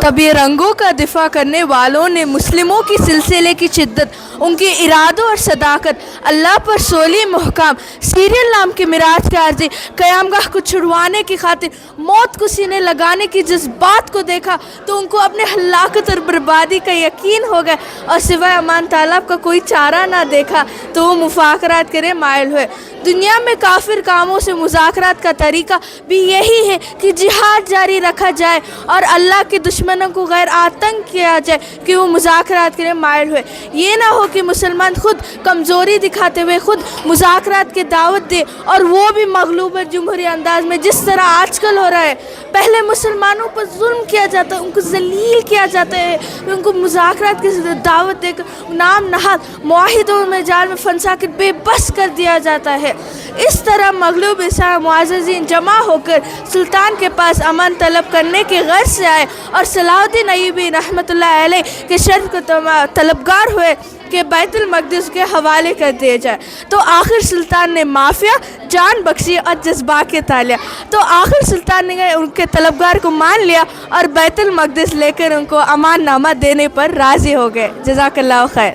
तब ये रंगों का दिफा करने वालों ने मुस्लिमों की सिलसिले की शिद्दत, उनके इरादों और सदाकत, अल्लाह पर सोली मुहकाम, सीरियल नाम के मिराज का अर्जी, क़यामगाह को छुड़वाने की खातिर मौत को सीने लगाने की जज्बात को देखा तो उनको अपने हलाकत और बर्बादी का यकीन हो गया और सिवाय अमान तालब का कोई चारा ना देखा तो वो मुफाकरात करे मायल हुए। दुनिया में काफिर कामों से मुज़ाकरात का तरीका भी यही है कि जिहाद जारी रखा जाए और अल्लाह के दुश्मनों को गैर आतंक किया जाए कि वो मुज़ाकरात के लिए मायल हुए। ये ना हो कि मुसलमान खुद कमज़ोरी दिखाते हुए खुद मुज़ाकरात की दावत दे और वो भी मगलूब और जमहूरी अंदाज में, जिस तरह आजकल हो रहा है। पहले मुसलमानों पर जुल्म किया जाता है, उनको जलील किया जाता है, उनको मुज़ाकरात की दावत देकर नाम नहाद मुआहिदों में जाल में फंसा कर बेबस कर दिया जाता है। इस तरह मगलूब इस्लाम मुआज़्ज़ीन जमा होकर सुल्तान के पास अमन तलब करने के गर्ज से आए और सलाहुद्दीन अय्यूबी रहमतुल्लाह अलैह के शर्त को तलबगार हुए कि बैतुल मक़दिस के हवाले कर दिया जाए। तो आखिर सुल्तान ने माफिया जान बख्शी और जज्बा के तालिया, तो आखिर सुल्तान ने उनके तलबगार को मान लिया और बैतुल मक़दिस लेकर उनको अमान नामा देने पर राज़ी हो गए। जज़ाकल्लाहु खैर।